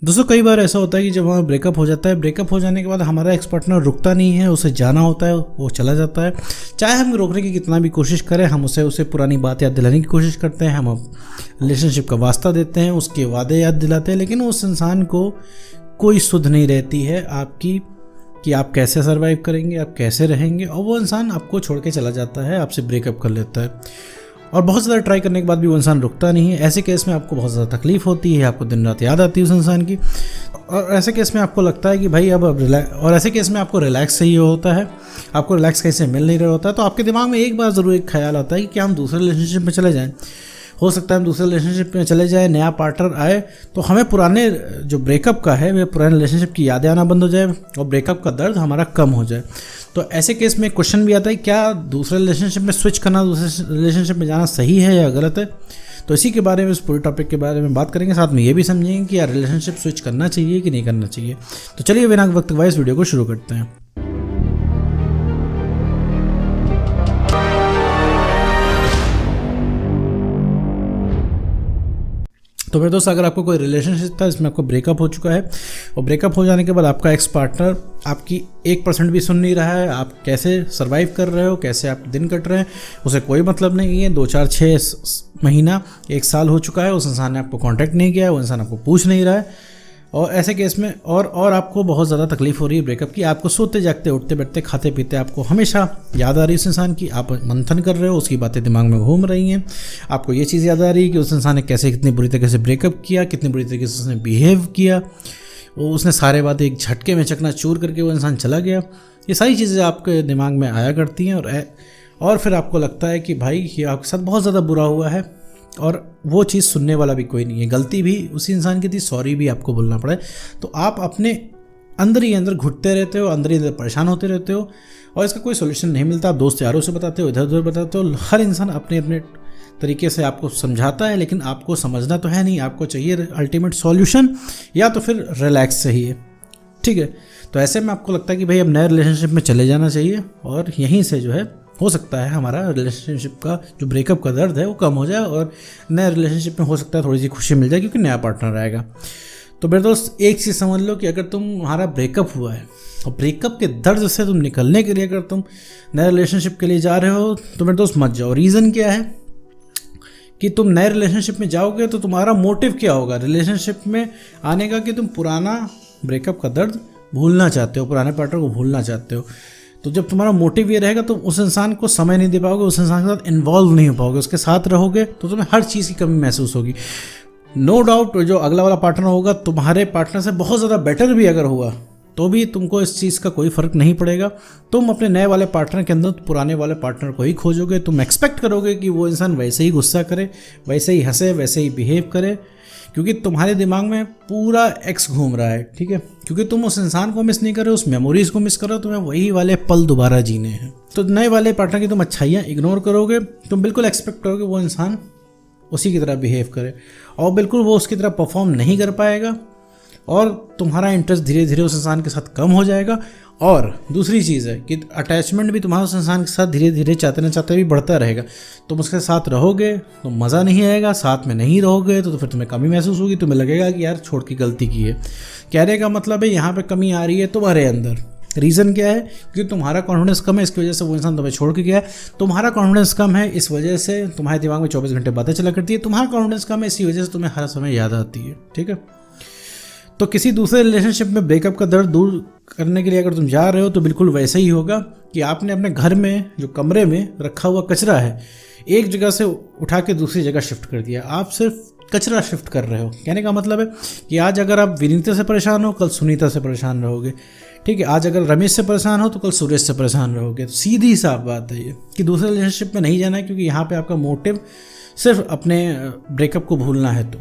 दोस्तों कई बार ऐसा होता है कि जब हमारा ब्रेकअप हो जाता है, ब्रेकअप हो जाने के बाद हमारा एक्स पार्टनर रुकता नहीं है, उसे जाना होता है, वो चला जाता है। चाहे हम रोकने की कितना भी कोशिश करें, हम उसे पुरानी बात याद दिलाने की कोशिश करते हैं, हम रिलेशनशिप का वास्ता देते हैं, उसके वादे याद दिलाते हैं, लेकिन उस इंसान को कोई सुध नहीं रहती है आपकी कि आप कैसे सर्वाइव करेंगे, आप कैसे रहेंगे, और वो इंसान आपको छोड़ के चला जाता है, आपसे ब्रेकअप कर लेता है। और बहुत ज़्यादा ट्राई करने के बाद भी वो इंसान रुकता नहीं है। ऐसे केस में आपको बहुत ज़्यादा तकलीफ़ होती है, आपको दिन रात याद आती है उस इंसान की, और ऐसे केस में आपको लगता है कि भाई अब और ऐसे केस में आपको रिलैक्स चाहिए होता है, आपको रिलैक्स कहीं से मिल नहीं रहा होता है। तो आपके दिमाग में एक बार ज़रूर एक ख्याल आता है कि क्या हम दूसरे रिलेशनशिप में चले जाएँ। हो सकता है हम दूसरे रिलेशनशिप में चले जाए, नया पार्टनर आए तो हमें पुराने जो ब्रेकअप का है वह पुराने रिलेशनशिप की यादें आना बंद हो जाए और ब्रेकअप का दर्द हमारा कम हो जाए। तो ऐसे केस में क्वेश्चन भी आता है, क्या दूसरे रिलेशनशिप में स्विच करना, दूसरे रिलेशनशिप में जाना सही है या गलत है। तो इसी के बारे में, इस पूरे टॉपिक के बारे में बात करेंगे, साथ में ये भी समझेंगे कि यार रिलेशनशिप स्विच करना चाहिए कि नहीं करना चाहिए। तो चलिए बिना वक्त गवाए इस वीडियो को शुरू करते हैं। तो मेरे दोस्त, अगर आपको कोई रिलेशनशिप था इसमें आपको ब्रेकअप हो चुका है और ब्रेकअप हो जाने के बाद आपका एक्स पार्टनर आपकी 1% भी सुन नहीं रहा है, आप कैसे सर्वाइव कर रहे हो, कैसे आप दिन कट रहे हैं, उसे कोई मतलब नहीं है। 2, 4, 6 महीना, 1 साल हो चुका है, उस इंसान ने आपको कांटेक्ट नहीं किया है, वो इंसान आपको पूछ नहीं रहा है, और ऐसे केस में और आपको बहुत ज़्यादा तकलीफ हो रही है ब्रेकअप की। आपको सोते जागते, उठते बैठते, खाते पीते आपको हमेशा याद आ रही है उस इंसान की, आप मंथन कर रहे हो, उसकी बातें दिमाग में घूम रही हैं। आपको ये चीज़ याद आ रही है कि उस इंसान ने कैसे, कितनी बुरी तरीके से ब्रेकअप किया, कितनी बुरी तरीके से उसने बिहेव किया, उसने सारे बातें एक झटके में चकनाचूर करके वो इंसान चला गया। ये सारी चीज़ें आपके दिमाग में आया करती हैं और फिर आपको लगता है कि भाई ये आपके साथ बहुत ज़्यादा बुरा हुआ है और वो चीज़ सुनने वाला भी कोई नहीं है, गलती भी उसी इंसान की थी, सॉरी भी आपको बोलना पड़े। तो आप अपने अंदर ही अंदर घुटते रहते हो, अंदर ही अंदर परेशान होते रहते हो और इसका कोई सोल्यूशन नहीं मिलता। आप दोस्त यारों से बताते हो, इधर उधर बताते हो, हर इंसान अपने अपने तरीके से आपको समझाता है, लेकिन आपको समझना तो है नहीं, आपको चाहिए अल्टीमेट सॉल्यूशन, या तो फिर रिलैक्स चाहिए। ठीक है, तो ऐसे में आपको लगता है कि भाई अब नए रिलेशनशिप में चले जाना चाहिए और यहीं से जो है हो सकता है हमारा रिलेशनशिप का जो ब्रेकअप का दर्द है वो कम हो जाए और नए रिलेशनशिप में हो सकता है थोड़ी सी खुशी मिल जाए क्योंकि नया पार्टनर आएगा। तो मेरे दोस्त, एक चीज़ समझ लो कि अगर तुम्हारा ब्रेकअप हुआ है और ब्रेकअप के दर्द से तुम निकलने के लिए अगर तुम नए रिलेशनशिप के लिए जा रहे हो तो मेरे दोस्त मत जाओ। रीज़न क्या है कि तुम नए रिलेशनशिप में जाओगे तो तुम्हारा मोटिव क्या होगा रिलेशनशिप में आने का, कि तुम पुराना ब्रेकअप का दर्द भूलना चाहते हो, पुराने पार्टनर को भूलना चाहते हो। तो जब तुम्हारा मोटिव ये रहेगा तो उस इंसान को समय नहीं दे पाओगे, उस इंसान के साथ इन्वॉल्व नहीं हो पाओगे, उसके साथ रहोगे तो तुम्हें हर चीज़ की कमी महसूस होगी। नो डाउट जो अगला वाला पार्टनर होगा तुम्हारे पार्टनर से बहुत ज़्यादा बेटर भी अगर हुआ तो भी तुमको इस चीज़ का कोई फ़र्क नहीं पड़ेगा। तुम अपने नए वाले पार्टनर के अंदर पुराने वाले पार्टनर को ही खोजोगे। तुम एक्सपेक्ट करोगे कि वो इंसान वैसे ही गुस्सा करे, वैसे ही हंसे, वैसे ही बिहेव करे, क्योंकि तुम्हारे दिमाग में पूरा एक्स घूम रहा है। ठीक है, क्योंकि तुम उस इंसान को मिस नहीं कर रहे हो, उस मेमोरीज़ को मिस कर रहे हो, तुम्हें वही वाले पल दोबारा जीने हैं। तो नए वाले पार्टनर की तुम अच्छाइयाँ इग्नोर करोगे, तुम बिल्कुल एक्सपेक्ट करोगे वो इंसान उसी की तरह बिहेव करे और बिल्कुल वो उसकी तरह परफॉर्म नहीं कर पाएगा और तुम्हारा इंटरेस्ट धीरे धीरे उस इंसान के साथ कम हो जाएगा। और दूसरी चीज़ है कि अटैचमेंट भी तुम्हारा उस इंसान के साथ धीरे धीरे चाहते ना चाहते भी बढ़ता रहेगा। तुम उसके साथ रहोगे तो मज़ा नहीं आएगा, साथ में नहीं रहोगे तो फिर तुम्हें कमी महसूस होगी, तुम्हें लगेगा कि यार छोड़ की गलती की है। कहने का मतलब है यहाँ पे कमी आ रही है तुम्हारे अंदर। रीज़न क्या है? क्योंकि तुम्हारा कॉन्फिडेंस कम है, इसकी वजह से वो इंसान तुम्हें छोड़ के गया है। तुम्हारा कॉन्फिडेंस कम है, इस वजह से तुम्हारे दिमाग में 24 घंटे बातें चला करती है। तुम्हारा कॉन्फिडेंस कम है, इसी वजह से तुम्हें हर समय याद आती है। ठीक है, तो किसी दूसरे रिलेशनशिप में ब्रेकअप का दर्द दूर करने के लिए अगर तुम जा रहे हो तो बिल्कुल वैसे ही होगा कि आपने अपने घर में जो कमरे में रखा हुआ कचरा है एक जगह से उठा के दूसरी जगह शिफ्ट कर दिया। आप सिर्फ कचरा शिफ्ट कर रहे हो। कहने का मतलब है कि आज अगर आप विनीता से परेशान हो, कल सुनीता से परेशान रहोगे। ठीक है, आज अगर रमेश से परेशान हो तो कल सुरेश से परेशान रहोगे। तो सीधी साफ बात है ये कि दूसरे रिलेशनशिप में नहीं जाना है, क्योंकि यहाँ पे आपका मोटिव सिर्फ अपने ब्रेकअप को भूलना है। तो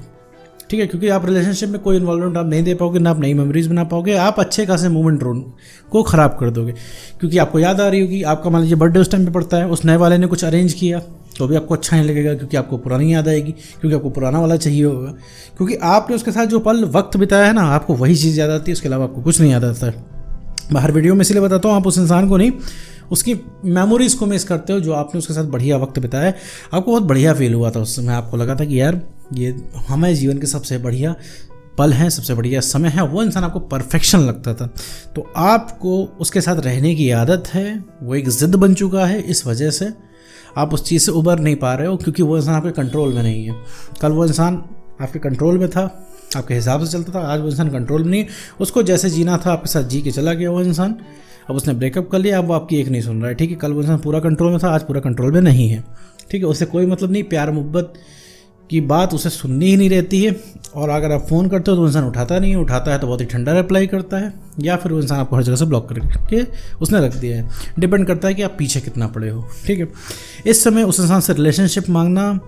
ठीक है, क्योंकि आप रिलेशनशिप में कोई इन्वॉल्वमेंट आप नहीं दे पाओगे, ना आप नई मेमोरीज बना पाओगे, आप अच्छे खासे मोमेंट को ख़राब कर दोगे। क्योंकि आपको याद आ रही होगी, आपका मान लीजिए बर्थडे उस टाइम पे पड़ता है, उस नए वाले ने कुछ अरेंज किया तो भी आपको अच्छा नहीं लगेगा, क्योंकि आपको पुरानी याद आएगी, क्योंकि आपको पुराना वाला चाहिए होगा। क्योंकि आपने उसके साथ जो पल वक्त बिताया है ना, आपको वही चीज़ याद आती है, उसके अलावा आपको कुछ नहीं याद आता है। मैं हर वीडियो में इसलिए बताता हूँ, आप उस इंसान को नहीं, उसकी मेमोरीज़ को मिस करते हो जो आपने उसके साथ बढ़िया वक्त बिताया। आपको बहुत बढ़िया फील हुआ था उस समय, आपको लगा था कि यार ये हमारे जीवन के सबसे बढ़िया पल हैं, सबसे बढ़िया समय है, वो इंसान आपको परफेक्शन लगता था, तो आपको उसके साथ रहने की आदत है, वो एक ज़िद बन चुका है, इस वजह से आप उस चीज़ से उबर नहीं पा रहे हो, क्योंकि वो इंसान आपके कंट्रोल में नहीं है। कल वो इंसान आपके कंट्रोल में था, आपके हिसाब से चलता था, आज वो इंसान कंट्रोल में नहीं, उसको जैसे जीना था आपके साथ जी के चला गया वो इंसान। अब उसने ब्रेकअप कर लिया, अब वो आपकी एक नहीं सुन रहा है, ठीक है। कल वो इंसान पूरा कंट्रोल में था, आज पूरा कंट्रोल में नहीं है, ठीक है। उससे कोई मतलब नहीं, प्यार मोहब्बत की बात उसे सुननी ही नहीं रहती है, और अगर आप फ़ोन करते हो तो इंसान उठाता नहीं है, उठाता है तो बहुत ही ठंडा रिप्लाई करता है, या फिर वो इंसान आपको हर जगह से ब्लॉक करके उसने रख दिया है। डिपेंड करता है कि आप पीछे कितना पड़े हो, ठीक है। इस समय उस इंसान से रिलेशनशिप मांगना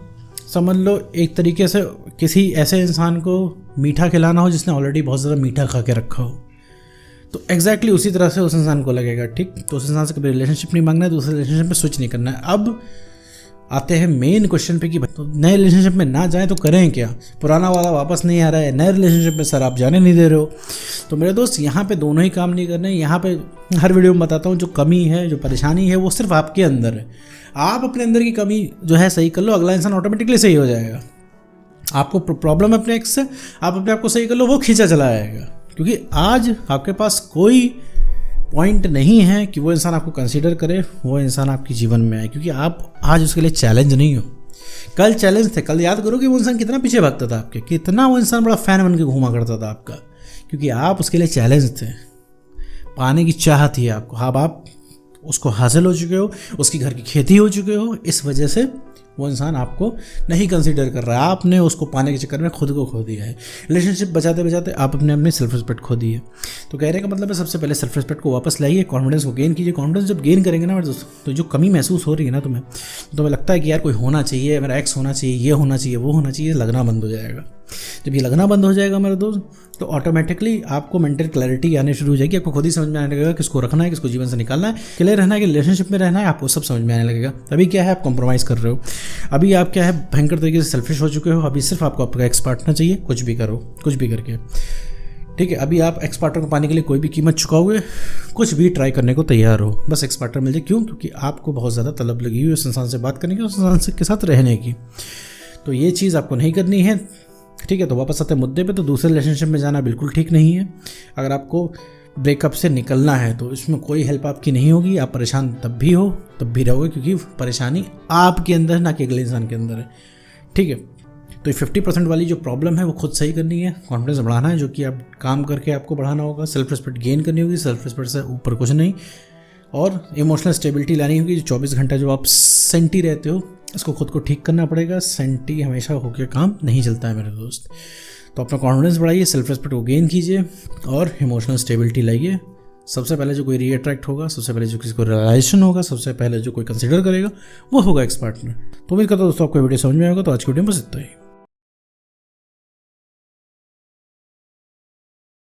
समझ लो एक तरीके से किसी ऐसे इंसान को मीठा खिलाना हो जिसने ऑलरेडी बहुत ज़्यादा मीठा खा के रखा हो, तो एग्जैक्टली उसी तरह से उस इंसान को लगेगा, ठीक। तो उस इंसान से कभी रिलेशनशिप नहीं मांगना है, दूसरे रिलेशनशिप में स्विच नहीं करना है। अब आते हैं मेन क्वेश्चन पे कि तो नए रिलेशनशिप में ना जाएं तो करें क्या, पुराना वाला वापस नहीं आ रहा है, नए रिलेशनशिप में सर आप जाने नहीं दे रहे हो। तो मेरे दोस्त यहाँ पे दोनों ही काम नहीं करने। यहाँ पे हर वीडियो में बताता हूँ जो कमी है, जो परेशानी है, वो सिर्फ आपके अंदर है। आप अपने अंदर की कमी जो है सही कर लो, अगला इंसान ऑटोमेटिकली सही हो जाएगा। आपको प्रॉब्लम है अपने एक्स से, आप अपने आप को सही कर लो, वो खींचा चला आएगा। क्योंकि आज आपके पास कोई पॉइंट नहीं है कि वो इंसान आपको कंसीडर करे, वो इंसान आपके जीवन में आए, क्योंकि आप आज उसके लिए चैलेंज नहीं हो। कल चैलेंज थे, कल याद करो कि वो इंसान कितना पीछे भागता था आपके, कितना वो इंसान बड़ा फैन बन के घूमा करता था आपका, क्योंकि आप उसके लिए चैलेंज थे, पाने की चाह थी आपको। अब आप उसको हासिल हो चुके हो, उसकी घर की खेती हो चुके हो, इस वजह से वो इंसान आपको नहीं कंसीडर कर रहा है। आपने उसको पाने के चक्कर में खुद को खो दिया है। रिलेशनशिप बचाते बचाते आप अपने सेल्फ रिस्पेक्ट खो दी है। तो कहने का मतलब है सबसे पहले सेल्फ रिस्पेक्ट को वापस लाइए, कॉन्फिडेंस को गेन कीजिए। कॉन्फिडेंस जब गेन करेंगे ना मेरे दोस्तों, तो जो कमी महसूस हो रही है ना तुम्हें, तो तुम्हें लगता है कि यार कोई होना चाहिए, मेरा एक्स होना चाहिए, ये होना चाहिए, वो होना चाहिए, लगना बंद हो जाएगा। जब ये लगना बंद हो जाएगा मेरे दोस्त, तो ऑटोमेटिकली आपको मेंटल क्लैरिटी आने शुरू हो जाएगी। आपको खुद ही समझ में आने लगेगा किसको रखना है, किसको जीवन से निकालना है, क्लियर रहना है कि रिलेशनशिप में रहना है, आपको सब समझ में आने लगेगा। अभी क्या है, आप कॉम्प्रोमाइज़ कर रहे हो, अभी आप क्या है भयंकर तरीके से सेल्फिश हो चुके हो। अभी सिर्फ आपको आपका एक्स पार्टनर चाहिए, कुछ भी करो, कुछ भी करके, ठीक है। अभी आप एक्स पार्टनर को पाने के लिए कोई भी कीमत चुकाओगे, कुछ भी ट्राई करने को तैयार हो, बस एक्स पार्टनर मिल जाए। क्यों? क्योंकि आपको बहुत ज़्यादा तलब लगी हुई उस इंसान से बात करने की, उस इंसान के साथ रहने की। तो ये चीज़ आपको नहीं करनी है, ठीक है। तो वापस आते हैं मुद्दे पे, तो दूसरे रिलेशनशिप में जाना बिल्कुल ठीक नहीं है। अगर आपको ब्रेकअप से निकलना है तो इसमें कोई हेल्प आपकी नहीं होगी। आप परेशान तब भी हो, तब भी रहोगे, क्योंकि परेशानी आपके अंदर है, ना कि अगले इंसान के अंदर है, ठीक है। तो 50% वाली जो प्रॉब्लम है वो खुद सही करनी है, कॉन्फिडेंस बढ़ाना है, जो कि आप काम करके आपको बढ़ाना होगा। सेल्फ रिस्पेक्ट गेन करनी होगी, सेल्फ रिस्पेक्ट से ऊपर कुछ नहीं। और इमोशनल स्टेबिलिटी लानी होगी। जो 24 घंटा जो आप सेंटी रहते हो, इसको खुद को ठीक करना पड़ेगा। सेंटी हमेशा होकर काम नहीं चलता है मेरे दोस्त। तो अपना कॉन्फिडेंस बढ़ाइए, सेल्फ रिस्पेक्ट को गेन कीजिए और इमोशनल स्टेबिलिटी लाइए। सबसे पहले जो कोई रीअट्रैक्ट होगा, सबसे पहले जो किसी को रिलेशन होगा, सबसे पहले जो कोई कंसिडर करेगा, वो होगा एक्स पार्टनर। तो उम्मीद करता हूँ दोस्तों आपको वीडियो समझ में आएगा। तो आज की वीडियो में बस इतना ही।